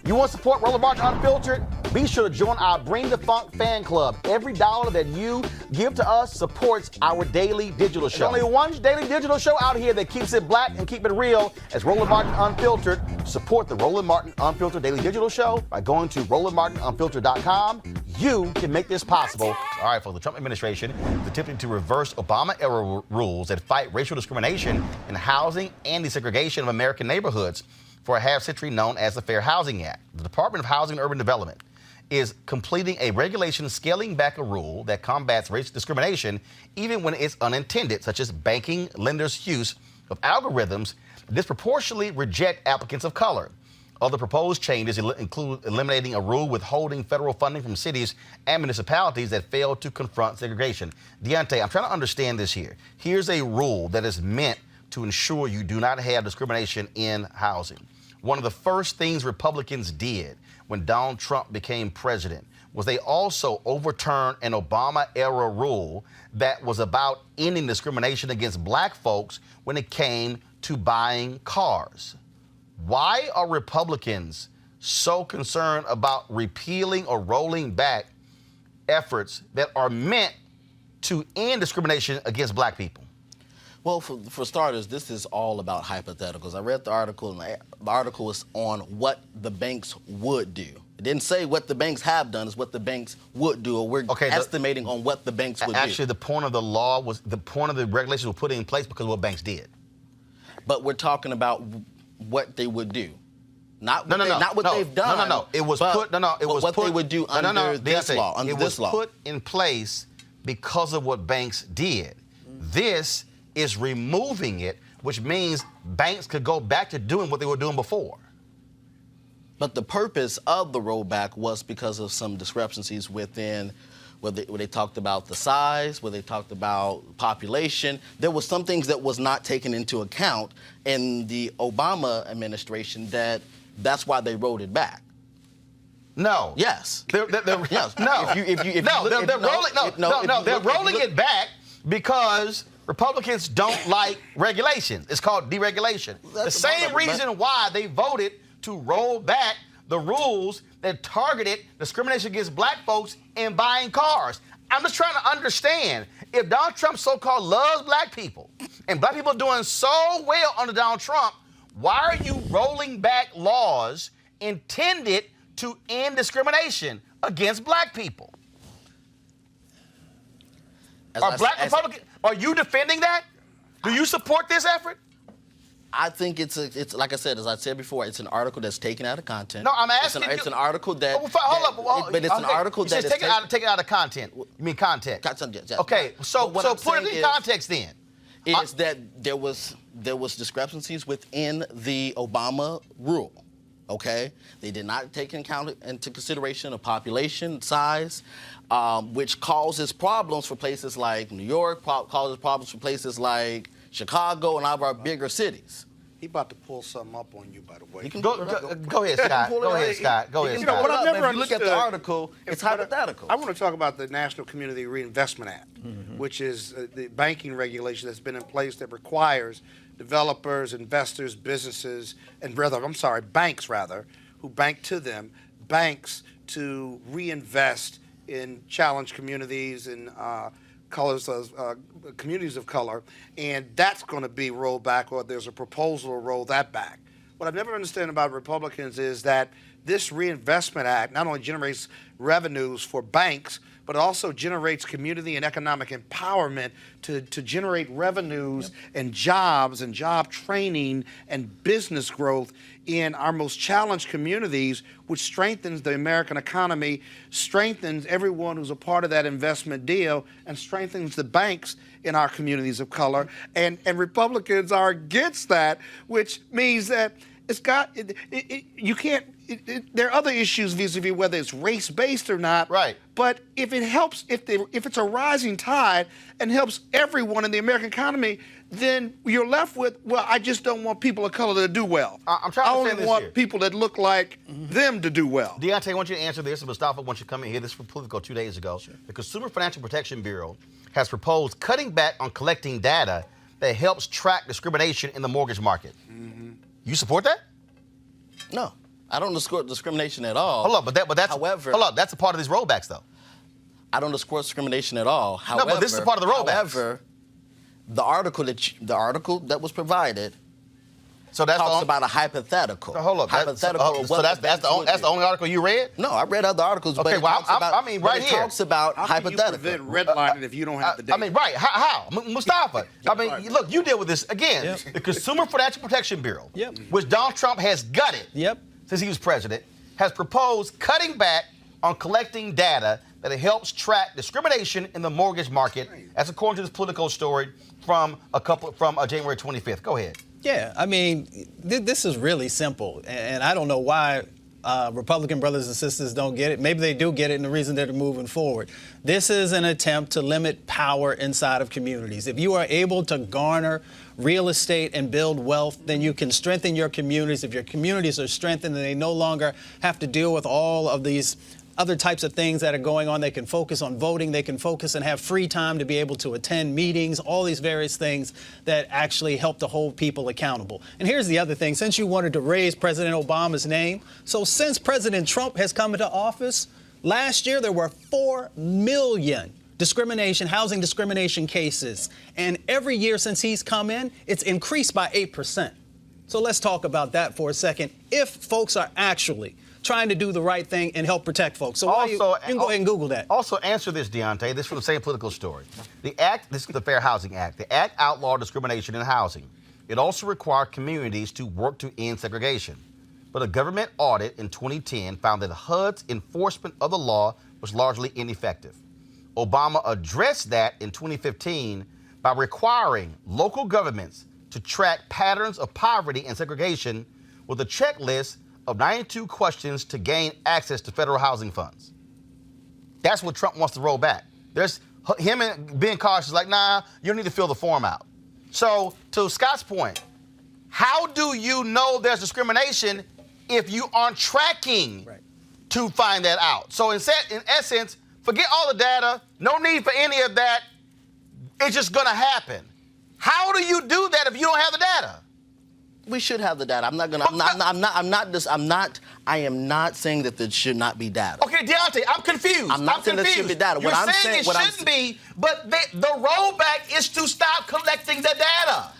You want to support Roland Martin Unfiltered? Be sure to join our Bring the Funk fan club. Every dollar that you give to us supports our daily digital show. There's only one daily digital show out here that keeps it black and keep it real as Roland Martin Unfiltered. Support the Roland Martin Unfiltered daily digital show by going to RolandMartinUnfiltered.com. You can make this possible. All right, folks, the Trump administration is attempting to reverse Obama-era rules that fight racial discrimination in housing and desegregation of American neighborhoods for a half-century known as the Fair Housing Act. The Department of Housing and Urban Development is completing a regulation scaling back a rule that combats racial discrimination even when it's unintended, such as banking lenders' use of algorithms that disproportionately reject applicants of color. Other proposed changes include eliminating a rule withholding federal funding from cities and municipalities that fail to confront segregation. Deontay, I'm trying to understand this here. Here's a rule that is meant to ensure you do not have discrimination in housing. One of the first things Republicans did when Donald Trump became president was they also overturned an Obama-era rule that was about ending discrimination against black folks when it came to buying cars. Why are Republicans so concerned about repealing or rolling back efforts that are meant to end discrimination against black people? Well, for starters, this is all about hypotheticals. I read the article, and the article is on what the banks would do. It didn't say what the banks have done, it's what the banks would do, or we're estimating on what the banks would do. Actually, the point of the law was, the point of the regulations were put in place because of what banks did. But we're talking about what they would do. Not what they've done. No. It was put, it was what put, they would do under this law, it was put in place because of what banks did. This is removing it, which means banks could go back to doing what they were doing before. But the purpose of the rollback was because of some discrepancies within where they talked about the size, where they talked about population. There was some things that was not taken into account in the Obama administration that's why they rolled it back. No. Yes. Yes. No. They're rolling it back because Republicans don't like regulation. It's called deregulation. The same reason why they voted to roll back the rules that targeted discrimination against black folks in buying cars. I'm just trying to understand, if Donald Trump so-called loves black people, and black people are doing so well under Donald Trump, why are you rolling back laws intended to end discrimination against black people? Are you defending that? Do you support this effort? I think it's like I said, as I said before, it's an article that's taken out of content. No, I'm asking It's an article that. But it's an article that is take it out of content. You mean context? Yes. Okay, so put it in context then. Is that there was discrepancies within the Obama rule. Okay, they did not take into consideration of population size, which causes problems for places like New York, causes problems for places like Chicago and all of our bigger cities. He about to pull something up on you, by the way. Go ahead, Scott. Go ahead, Scott. What I've never if you look at the article, it's hypothetical. I want to talk about the National Community Reinvestment Act, which is the banking regulation that's been in place that requires developers, investors, businesses, and banks who bank to them, banks to reinvest in challenged communities and communities of color, and that's going to be rolled back, or there's a proposal to roll that back. What I've never understood about Republicans is that this Reinvestment Act not only generates revenues for banks, but it also generates community and economic empowerment to generate revenues and jobs and job training and business growth in our most challenged communities, which strengthens the American economy, strengthens everyone who's a part of that investment deal, and strengthens the banks in our communities of color. And Republicans are against that, which means that you can't. There are other issues vis-a-vis whether it's race-based or not. Right. But if it helps, if it's a rising tide and helps everyone in the American economy, then you're left with, well, I just don't want people of color to do well. I'm trying to I only want people that look like them to do well. Deontay, I want you to answer this, and Mustafa wants you to come in here. This is from Politico 2 days ago. Sure. The Consumer Financial Protection Bureau has proposed cutting back on collecting data that helps track discrimination in the mortgage market. You support that? No. I don't support discrimination at all. Hold on, but that's however, hold on, that's a part of these rollbacks, though. I don't support discrimination at all. However, no, but this is part of the rollbacks. However, the article that was provided. So that's talks about a hypothetical. So hold up. Hypothetical. So that's the only article you read? No, I read other articles. Okay, but well, it talks about hypothetical. How can you prevent redlining if you don't have the data? I mean, right? How? Mustafa. I mean, look, you deal with this again. Yep. The Consumer Financial Protection Bureau, Yep. which Donald Trump has gutted since he was president, has proposed cutting back on collecting data that helps track discrimination in the mortgage market. That's according to this Politico story from January 25th. Go ahead. Yeah, I mean, this is really simple, and I don't know why Republican brothers and sisters don't get it. Maybe they do get it, and the reason they're moving forward. This is an attempt to limit power inside of communities. If you are able to garner real estate and build wealth, then you can strengthen your communities. If your communities are strengthened, then they no longer have to deal with all of these other types of things that are going on. They can focus on voting. They can focus and have free time to be able to attend meetings, all these various things that actually help to hold people accountable. And here's the other thing. Since you wanted to raise President Obama's name, so since President Trump has come into office, last year there were 4 million housing discrimination cases. And every year since he's come in, it's increased by 8%. So let's talk about that for a second. If folks are actually trying to do the right thing and help protect folks. So you can go ahead and Google that. Also, answer this, Deontay. This is from the same Political story. The Act, this is the Fair Housing Act. The Act outlawed discrimination in housing. It also required communities to work to end segregation. But a government audit in 2010 found that HUD's enforcement of the law was largely ineffective. Obama addressed that in 2015 by requiring local governments to track patterns of poverty and segregation with a checklist of 92 questions to gain access to federal housing funds. That's what Trump wants to roll back. There's him and being cautious, like, nah, you don't need to fill the form out. So, to Scott's point, how do you know there's discrimination if you aren't tracking to find that out? So, in essence, forget all the data, no need for any of that. It's just gonna happen. How do you do that if you don't have the data? We should have the data. I am not saying that there should not be data. Okay, Deontay, I'm confused. I'm not saying there should be data. You're saying it shouldn't be, but the rollback is to stop collecting the data.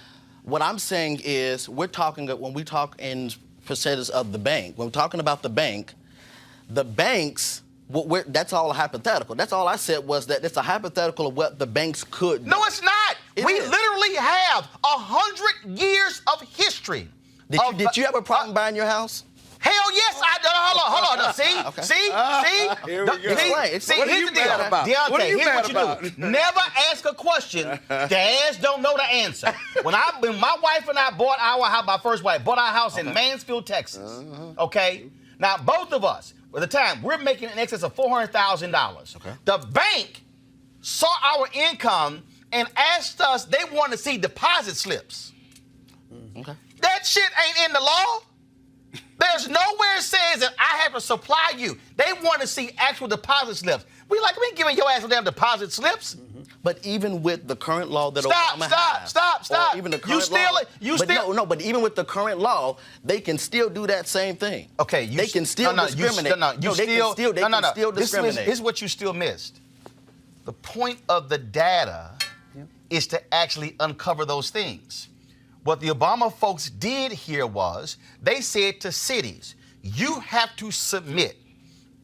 What I'm saying is when we talk in percentages of the bank, when we're talking about the banks, that's all a hypothetical. That's all I said was that it's a hypothetical of what the banks could do. No, it's not. We literally have 100 years of history. Did you have a problem buying your house? Hell yes, I did. Hold on. See? Here we go. See, here's the deal. About? Deontay, here's about? what you do. Never ask a question the ass don't know the answer. When my wife and I bought our house, my first wife, bought our house in Mansfield, Texas. Okay? Now, both of us, at the time, we're making in excess of $400,000. Okay. The bank saw our income and asked us, they wanted to see deposit slips. Okay. That shit ain't in the law. There's nowhere it says that I have to supply you. They want to see actual deposit slips. We ain't giving your ass no damn deposit slips. Mm-hmm. But even with the current law that Obama has, stop. Even the current law, but even with the current law, they can still do that same thing. Okay, they can still discriminate. They can still discriminate. This is what you still missed. The point of the data is to actually uncover those things. What the Obama folks did here was they said to cities, you have to submit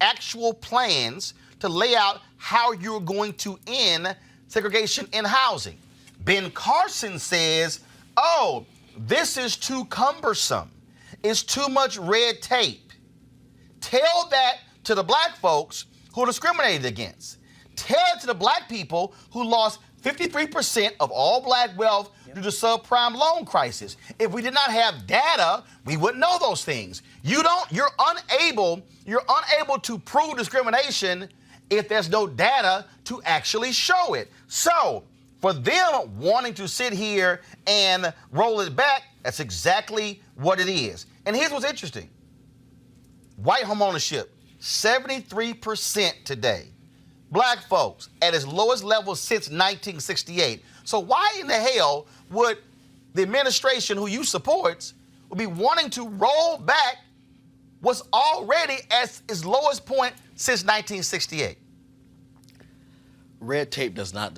actual plans to lay out how you're going to end segregation in housing. Ben Carson says, oh, this is too cumbersome. It's too much red tape. Tell that to the black folks who are discriminated against. Tell it to the black people who lost 53% of all black wealth due to subprime loan crisis. If we did not have data, we wouldn't know those things. You're unable to prove discrimination if there's no data to actually show it. So, for them wanting to sit here and roll it back, that's exactly what it is. And here's what's interesting. White homeownership, 73% today. Black folks at its lowest level since 1968. So why in the hell would the administration who you support would be wanting to roll back was already at its lowest point since 1968. Red tape does not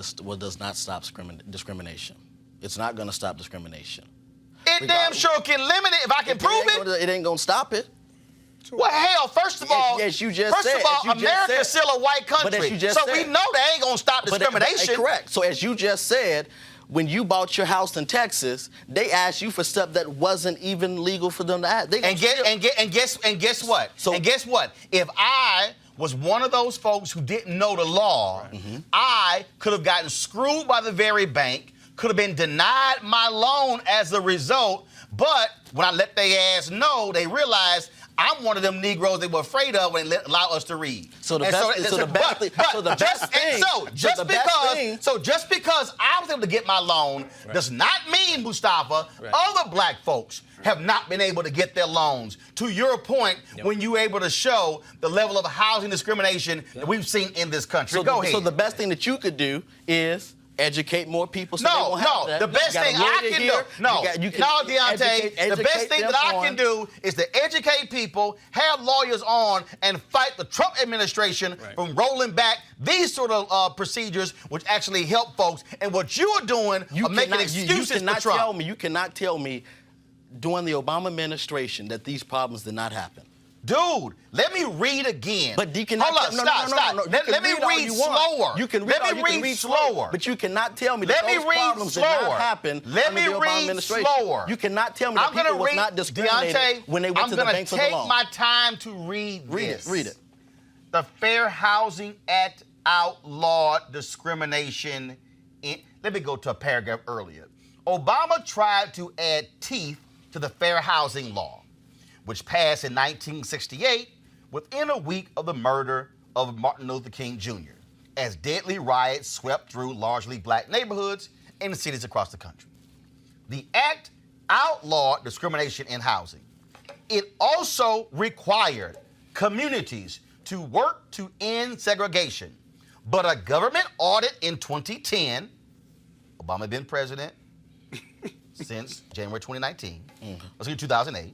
stop discrimination. It's not going to stop discrimination. It damn sure can limit it if I can prove it. It ain't going to stop it. Well, hell, first of all, America's still a white country. So we know they ain't going to stop discrimination. Correct. So as you just said, when you bought your house in Texas, they asked you for stuff that wasn't even legal for them to ask. And guess what? And guess what? If I was one of those folks who didn't know the law, I could have gotten screwed by the very bank, could have been denied my loan as a result. But when I let their ass know, they realized I'm one of them Negroes they were afraid of when they allow us to read. Just because I was able to get my loan does not mean, Mustafa, other black folks have not been able to get their loans. To your point, when you're able to show the level of housing discrimination that we've seen in this country. Go ahead. So the best thing that you could do is educate more people. So the best thing I can do. Deontay, the best thing that I can do is to educate people, have lawyers on, and fight the Trump administration from rolling back these sort of procedures, which actually help folks. And what you are doing are making excuses for Trump. You cannot tell me during the Obama administration that these problems did not happen. Dude, let me read again. But you cannot. Hold on, stop. Let me read slower. You can read slower. But you cannot tell me that those problems did not happen under the Obama administration. Slower. You cannot tell me that people was not discriminated when they went to the bank for the loan. I'm going to take my time to read this. Read it. The Fair Housing Act outlawed discrimination. Let me go to a paragraph earlier. Obama tried to add teeth to the Fair Housing Law, which passed in 1968 within a week of the murder of Martin Luther King Jr., as deadly riots swept through largely black neighborhoods in cities across the country. The act outlawed discrimination in housing. It also required communities to work to end segregation. But a government audit in 2010, Obama had been president since January 2019, let's say 2008,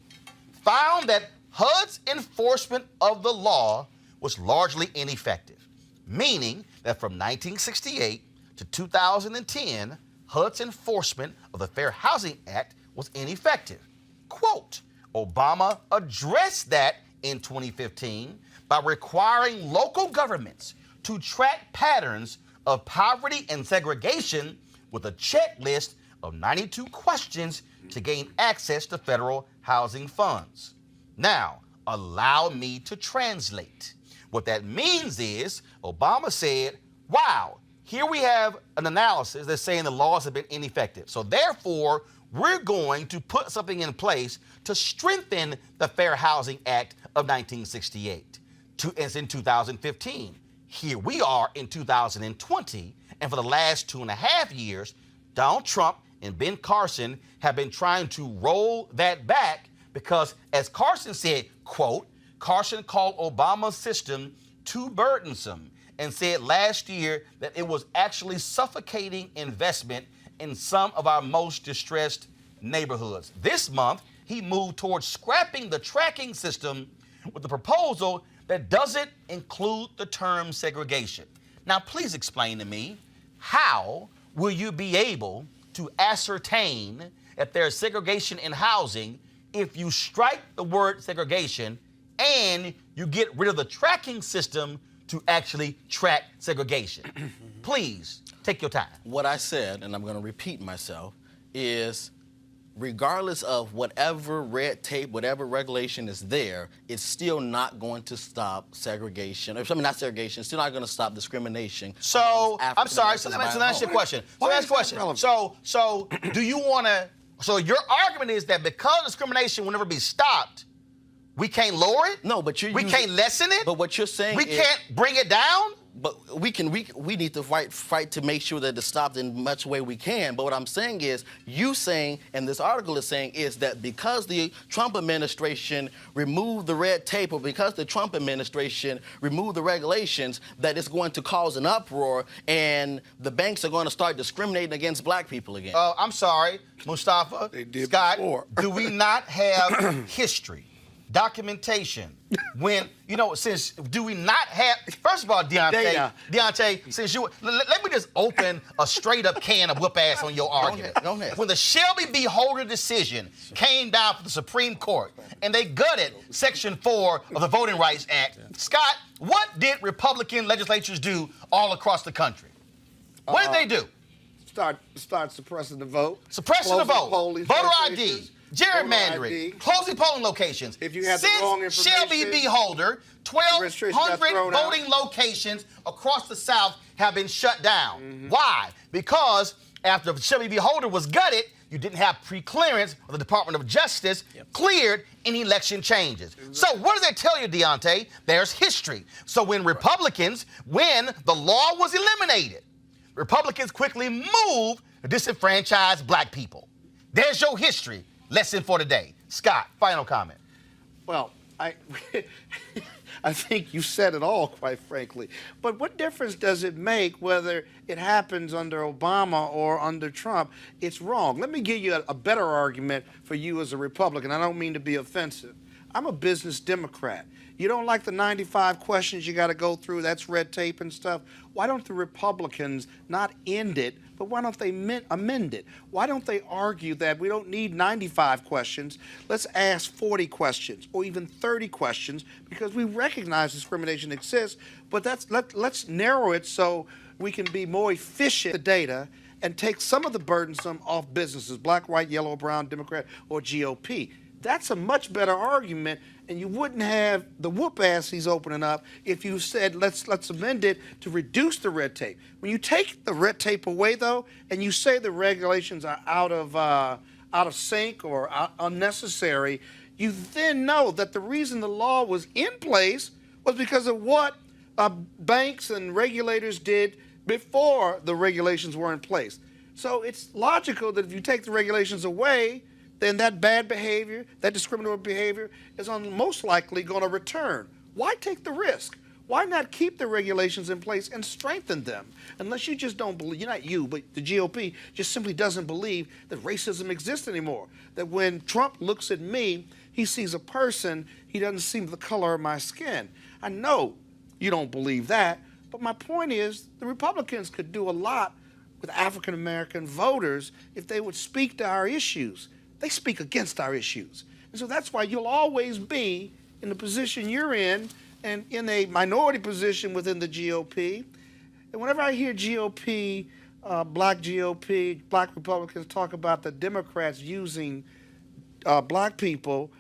found that HUD's enforcement of the law was largely ineffective, meaning that from 1968 to 2010, HUD's enforcement of the Fair Housing Act was ineffective. Quote, Obama addressed that in 2015 by requiring local governments to track patterns of poverty and segregation with a checklist of 92 questions to gain access to federal housing funds. Now, allow me to translate. What that means is Obama said, wow, here we have an analysis that's saying the laws have been ineffective. So therefore, we're going to put something in place to strengthen the Fair Housing Act of 1968. It's in 2015. Here we are in 2020, and for the last 2.5 years, Donald Trump and Ben Carson have been trying to roll that back because, as Carson said, quote, Carson called Obama's system too burdensome and said last year that it was actually suffocating investment in some of our most distressed neighborhoods. This month, he moved towards scrapping the tracking system with a proposal that doesn't include the term segregation. Now, please explain to me, how will you be able to ascertain if there's segregation in housing if you strike the word segregation and you get rid of the tracking system to actually track segregation? Please, take your time. What I said, and I'm going to repeat myself, is regardless of whatever red tape, whatever regulation is there, it's still not going to stop segregation. I mean, not segregation, it's still not going to stop discrimination. So, I'm sorry, so let me ask you a question. So do you want to, so your argument is that because discrimination will never be stopped, we can't lower it? No, but we can't lessen it? But what you're saying we can't bring it down? But we need to fight to make sure that it's stopped in much way we can. But what I'm saying is, you saying, and this article is saying, is that because the Trump administration removed the red tape, or because the Trump administration removed the regulations, that it's going to cause an uproar and the banks are going to start discriminating against black people again. I'm sorry, Mustafa, Scott, do we not have history documentation. When, since do we not have, first of all, Deontay, since let me just open a straight up can of whoop ass on your argument. Go ahead. When the Shelby v. Holder decision came down from the Supreme Court and they gutted Section 4 of the Voting Rights Act, Scott, what did Republican legislatures do all across the country? What did they do? Start suppressing the vote. Suppressing the vote. Polling Voter ID. stations, Gerrymandering, closing polling locations. If you have the Since wrong information, Shelby v. Holder, registration got 1,200 thrown out. voting locations across the South have been shut down. Why? Because after Shelby v. Holder was gutted, you didn't have pre-clearance of the Department of Justice cleared any election changes. So what does that tell you, Deontay? There's history. So when Republicans, when the law was eliminated, Republicans quickly moved to disenfranchise black people. There's your history lesson for today. Scott, final comment. Well, I think you said it all, quite frankly. But what difference does it make whether it happens under Obama or under Trump? It's wrong. Let me give you a better argument for you as a Republican. I don't mean to be offensive. I'm a business Democrat. You don't like the 95 questions you got to go through, that's red tape and stuff. Why don't the Republicans not end it, but why don't they amend it? Why don't they argue that we don't need 95 questions, let's ask 40 questions or even 30 questions, because we recognize discrimination exists, but let's narrow it so we can be more efficient with the data and take some of the burdensome off businesses, black, white, yellow, brown, Democrat, or GOP. That's a much better argument, and you wouldn't have the whoop ass he's opening up if you said let's amend it to reduce the red tape. When you take the red tape away, though, and you say the regulations are out of sync or unnecessary, you then know that the reason the law was in place was because of what banks and regulators did before the regulations were in place. So it's logical that if you take the regulations away, then that bad behavior, that discriminatory behavior is most likely going to return. Why take the risk? Why not keep the regulations in place and strengthen them? Unless you just don't believe, not you, but the GOP just simply doesn't believe that racism exists anymore. That when Trump looks at me, he sees a person, he doesn't see the color of my skin. I know you don't believe that, but my point is the Republicans could do a lot with African American voters if they would speak to our issues. They speak against our issues. And so that's why you'll always be in the position you're in and in a minority position within the GOP. And whenever I hear GOP, black Republicans talk about the Democrats using black people,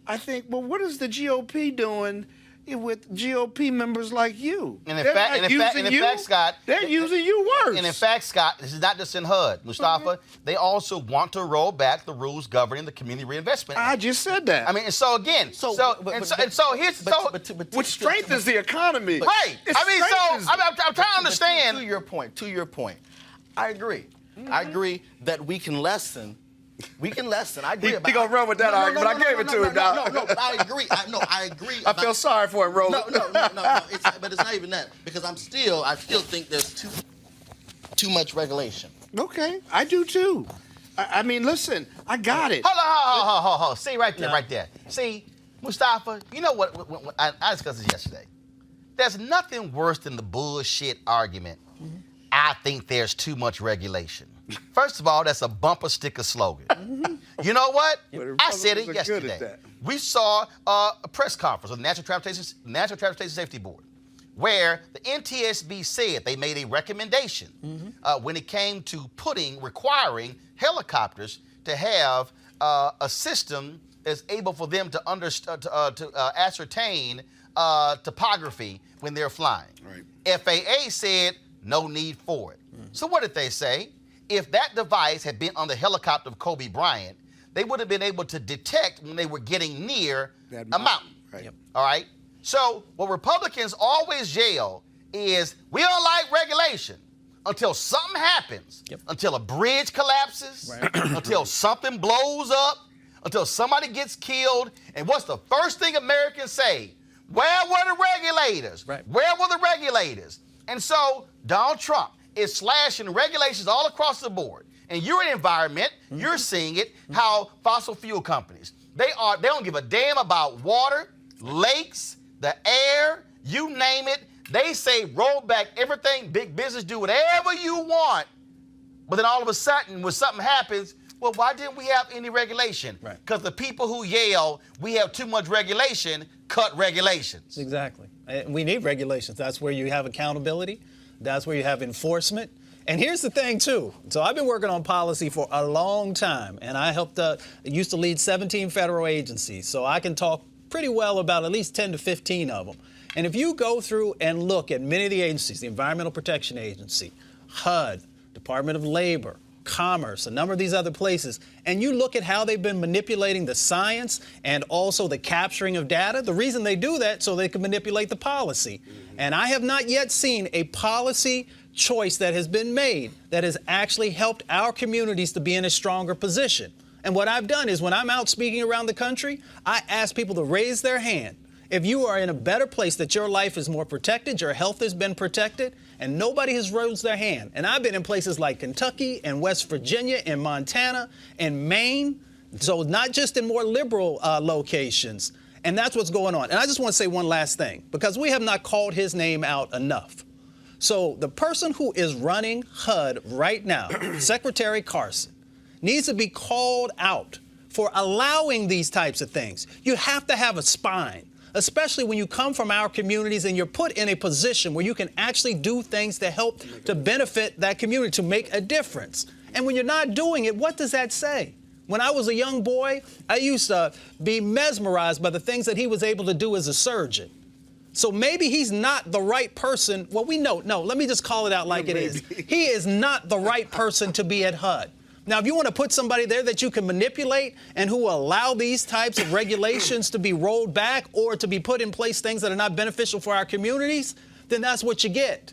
I think, well, what is the GOP doing with GOP members like you? And in fact, Scott, they're using you worse. And in fact, Scott, this is not just in HUD, Mustafa. They also want to roll back the rules governing the Community Reinvestment Act. I just said that. I mean, and so again, which strengthens the economy. Right. I'm trying to understand. To your point, I agree. I agree that we can lessen. I agree. He gonna run with that argument. I gave it to him. No, but I agree. I agree. I feel sorry for him, Roland. No. But it's not even that, because I still think there's too much regulation. Okay, I do too. I mean, listen, I got it. Hold on. See right there. See, Mustafa, you know what I discussed this yesterday. There's nothing worse than the bullshit argument. I think there's too much regulation. First of all, that's a bumper sticker slogan. You know what? I said it yesterday. We saw a press conference of the National Transportation Safety Board, where the NTSB said they made a recommendation when it came to requiring helicopters to have a system that's able for them to ascertain topography when they're flying. Right. FAA said no need for it. So what did they say? If that device had been on the helicopter of Kobe Bryant, they would have been able to detect when they were getting near a mountain. Right. Yep. All right? So what Republicans always yell is, we don't like regulation until something happens, until a bridge collapses, until something blows up, until somebody gets killed. And what's the first thing Americans say? Where were the regulators? Right. Where were the regulators? And so Donald Trump is slashing regulations all across the board. And you're in environment, you're seeing it, how fossil fuel companies, They don't give a damn about water, lakes, the air, you name it. They say roll back everything, big business, do whatever you want. But then all of a sudden, when something happens, well, why didn't we have any regulation? Right. Because the people who yell, we have too much regulation, cut regulations. Exactly. We need regulations. That's where you have accountability. That's where you have enforcement. And here's the thing, too. So I've been working on policy for a long time, and I used to lead 17 federal agencies, so I can talk pretty well about at least 10 to 15 of them. And if you go through and look at many of the agencies, the Environmental Protection Agency, HUD, Department of Labor, Commerce, a number of these other places, and you look at how they've been manipulating the science and also the capturing of data, the reason they do that so they can manipulate the policy. And I have not yet seen a policy choice that has been made that has actually helped our communities to be in a stronger position. And what I've done is when I'm out speaking around the country, I ask people to raise their hand. If you are in a better place, that your life is more protected, your health has been protected, and nobody has raised their hand. And I've been in places like Kentucky and West Virginia and Montana and Maine, so not just in more liberal locations. And that's what's going on. And I just want to say one last thing, because we have not called his name out enough. So the person who is running HUD right now, Secretary Carson, needs to be called out for allowing these types of things. You have to have a spine, especially when you come from our communities and you're put in a position where you can actually do things to help to benefit that community, to make a difference. And when you're not doing it, what does that say? When I was a young boy, I used to be mesmerized by the things that he was able to do as a surgeon. So maybe he's not the right person. Well, we know. No, let me just call it out like it is. He is not the right person to be at HUD. Now, if you want to put somebody there that you can manipulate and who will allow these types of regulations to be rolled back or to be put in place things that are not beneficial for our communities, then that's what you get.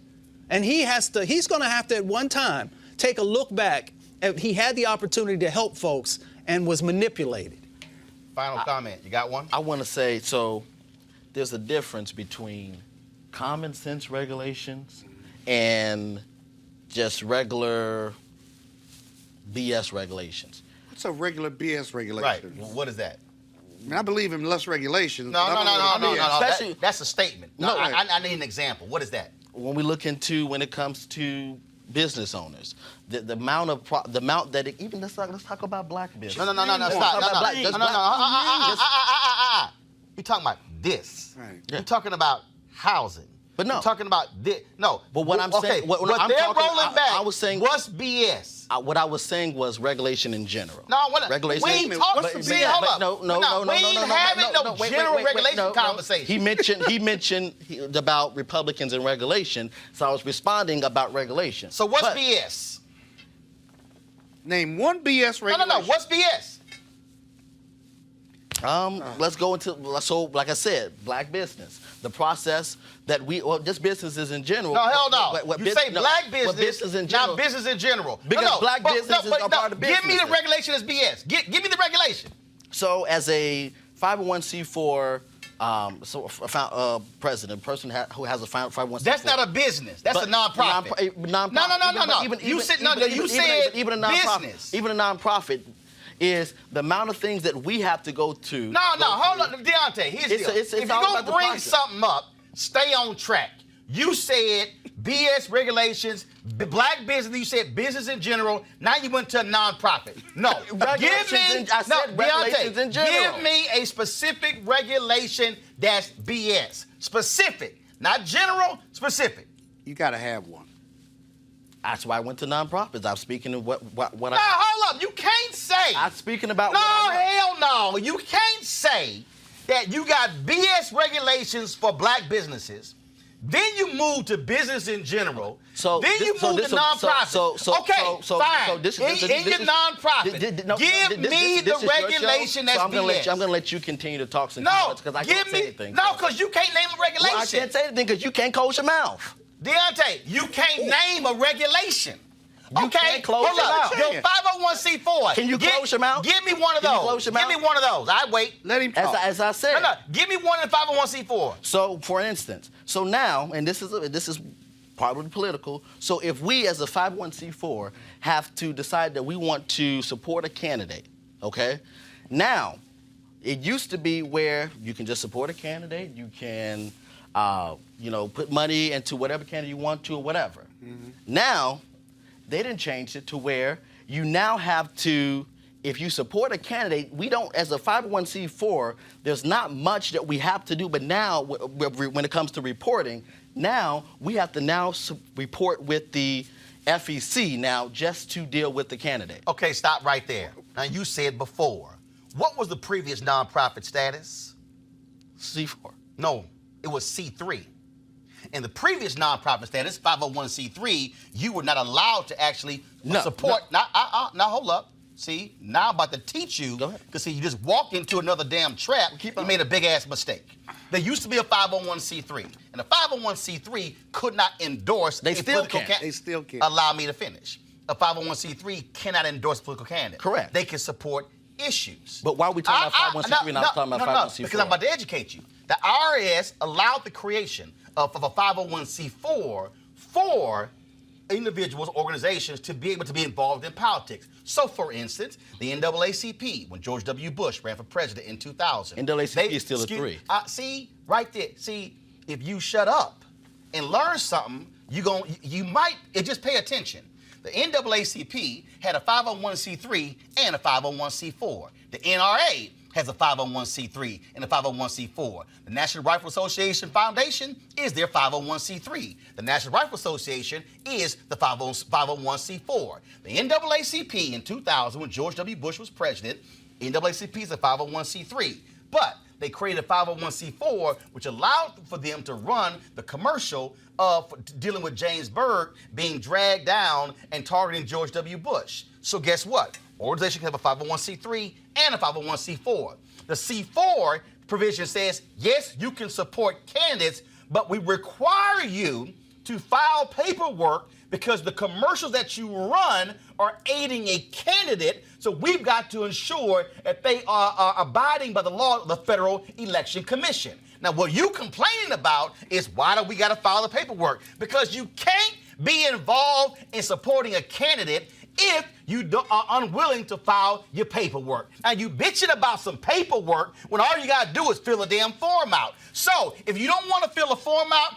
And he's going to have to at one time take a look back. He had the opportunity to help folks and was manipulated. Final comment. You got one? I want to say, so there's a difference between common sense regulations and just regular BS regulations. What's a regular BS regulation? Right. Well, what is that? I mean, I believe in less regulations. No. Especially- That's a statement. No, No, I need an example. What is that? When it comes to business owners, the amount that let's talk about black business. No, You're talking about this. Right. You're talking about housing. But no. You're talking about this. No. But what I'm saying, what I'm they're talking, rolling back, I was saying, what's BS? What I was saying was regulation in general. No, regulation. We ain't talking What's the hold up. We ain't having no general regulation conversation. He mentioned about Republicans and regulation, so I was responding about regulation. So what's BS? Name one BS regulation. No. What's BS? Let's go into, so like I said, black business. The process that just businesses in general. No, hell no. You say black business, business in general. not business in general. Because black businesses are part of business. Give me the regulation as BS. Give me the regulation. So as a 501c4 president, person who has a 501c4. That's not a business. That's a nonprofit. No. You said even a nonprofit. business. Even a nonprofit is the amount of things that we have to go to. No, hold on, Deontay. Here's the deal. If you're going to bring something up, stay on track. You said BS regulations, black business, you said business in general, now you went to a nonprofit. No. regulations in general. Give me a specific regulation that's BS. Specific. Not general, specific. You got to have one. That's why I went to nonprofits. I'm speaking of what hold up. You can't say. I'm speaking about hell no. You can't say that you got BS regulations for black businesses. Then you move to business in general. Then you move to nonprofit. Fine. In your nonprofit, give me the regulation that's BS. I'm going to let you continue to talk since because I can't say anything. No, because you can't name a regulation. Well, I can't say anything because you can't close your mouth. Deontay, you can't name a regulation. You can't close your mouth. Your 501c4. Can you close your mouth? Give me one of those. Can you close your mouth? Give me one of those. I wait. Let him talk. As I said. No. Give me one in the 501c4. So, for instance, now, and this is probably political. So, if we as a 501c4 have to decide that we want to support a candidate, okay? Now, It used to be where you can just support a candidate, you can, put money into whatever candidate you want to or whatever. Mm-hmm. Now, they didn't change it to where you now have to, if you support a candidate, we don't, as a 501c4, there's not much that we have to do, but now, when it comes to reporting, now we have to report with the FEC now just to deal with the candidate. Okay, stop right there. Now, you said before, what was the previous nonprofit status? C4. No, it was C3. In the previous nonprofit status, 501c3, you were not allowed to actually support. No. Now, hold up. See, now I'm about to teach you. Go ahead. Because, see, you just walked into another damn trap. You made a big-ass mistake. There used to be a 501c3, and a 501c3 could not endorse They still can't. They still can't. Allow me to finish. A 501c3 cannot endorse political candidates. Correct. They can support issues. But why are we talking about 501c3 and I'm talking about 501c4? Because I'm about to educate you. The IRS allowed the creation of a 501c4 for individuals, organizations to be able to be involved in politics. So, for instance, the NAACP, when George W. Bush ran for president in 2000. NAACP is still a 3. See, right there. See, if you shut up and learn something, just pay attention. The NAACP had a 501c3 and a 501c4. The NRA has a 501c3 and a 501c4. The National Rifle Association Foundation is their 501c3. The National Rifle Association is the 501c4. The NAACP in 2000, when George W. Bush was president, NAACP is a 501c3. But they created a 501c4, which allowed for them to run the commercial of dealing with James Byrd being dragged down and targeting George W. Bush. So guess what? Organization can have a 501c3 and a 501c4. The C4 provision says, yes, you can support candidates, but we require you to file paperwork because the commercials that you run are aiding a candidate, so we've got to ensure that they are abiding by the law of the Federal Election Commission. Now, what you complaining about is why do we got to file the paperwork? Because you can't be involved in supporting a candidate if you are unwilling to file your paperwork. Now, you bitching about some paperwork when all you got to do is fill a damn form out. So, if you don't want to fill a form out,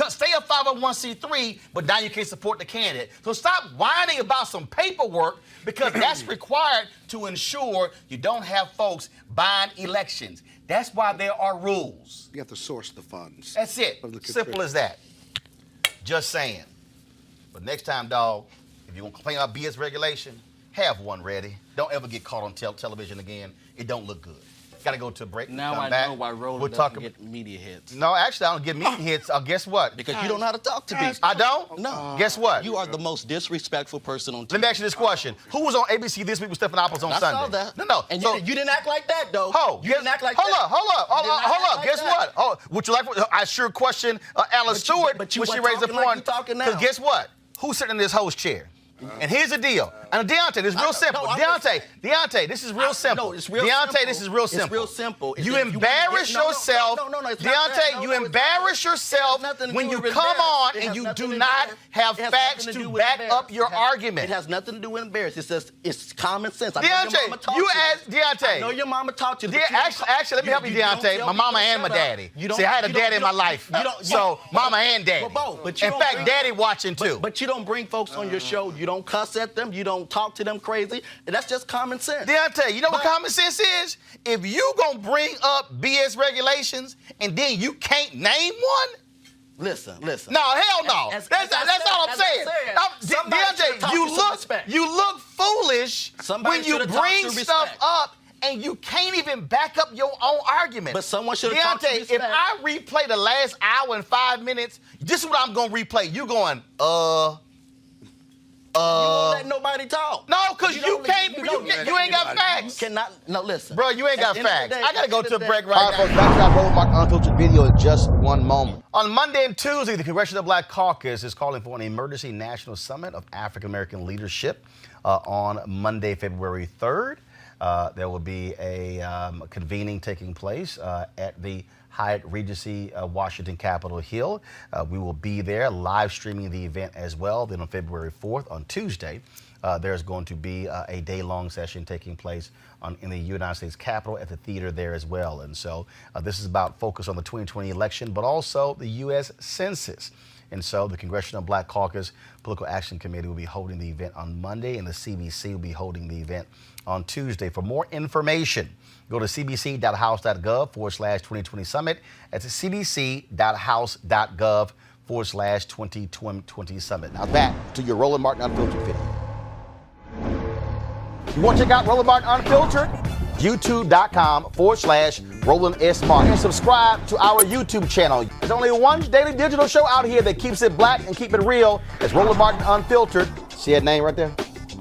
stay a 501c3, but now you can't support the candidate. So stop whining about some paperwork because that's required to ensure you don't have folks buying elections. That's why there are rules. You have to source the funds. That's it. Simple as that. Just saying. But next time, dog, if you want to complain about BS regulation, have one ready. Don't ever get caught on television again. It don't look good. Got to go to a break. Now I know why Roland doesn't get media hits. No, actually, I don't get media hits. Guess what? Because you don't know how to talk to people. I don't? No. Guess what? You are the most disrespectful person on TV. Let me ask you this question. Who was on ABC This Week with Stephanopoulos on Sunday? I saw that. No. And you didn't act like that, though. You didn't act like that. Hold up. Guess what? Would you like? I sure question Alice Stewart when she raised the point. Because guess what? Who's sitting in this host chair? And here's the deal. And Deontay, this is real simple. Deontay, this is real simple. No, it's real simple. Deontay, this is real simple. It's real simple. You embarrass yourself. Deontay, you embarrass yourself when you come on and you do not have facts to back up your argument. It has nothing to do with embarrass. It's common sense. Deontay, you asked Deontay. I know your mama taught you. Actually, let me help you, Deontay. My mama and my daddy. See, I had a daddy in my life. So, mama and daddy. In fact, daddy watching too. But you don't bring folks on your show. You don't cuss at them. You don't talk to them crazy. And that's just common sense. Deontay, you know what common sense is? If you gonna bring up BS regulations and then you can't name one? Listen. No, hell no. That's all I'm saying. Deontay, you look foolish when you bring stuff up and you can't even back up your own argument. But someone should have talked to respect. If I replay the last hour and 5 minutes, this is what I'm gonna replay. You going, you won't let nobody talk. No, because you ain't got facts. Listen. Bro, you ain't got facts. I got to go to a break right now. Folks, back to our Roland Unfiltered video in just one moment. On Monday and Tuesday, the Congressional Black Caucus is calling for an emergency national summit of African-American leadership on Monday, February 3rd. There will be a convening taking place at the Hyatt Regency, Washington, Capitol Hill. We will be there live streaming the event as well. Then on February 4th, on Tuesday, there's going to be a day-long session taking place in the United States Capitol at the theater there as well. And so this is about focus on the 2020 election, but also the U.S. Census. And so the Congressional Black Caucus Political Action Committee will be holding the event on Monday, and the CBC will be holding the event on Tuesday. For more information, go to cbc.house.gov/2020 Summit. That's cbc.house.gov/2020 Summit. Now back to your Roland Martin Unfiltered video. You want to check out Roland Martin Unfiltered? YouTube.com/Roland S. Martin. And subscribe to our YouTube channel. There's only one daily digital show out here that keeps it black and keep it real. It's Roland Martin Unfiltered. See that name right there?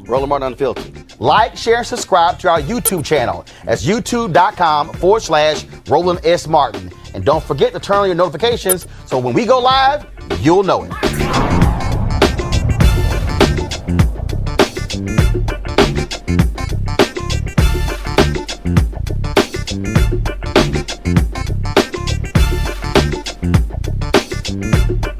Roland Martin Unfiltered. Like, share, and subscribe to our YouTube channel. That's youtube.com/Roland S. Martin. And don't forget to turn on your notifications so when we go live, you'll know it. Thank you.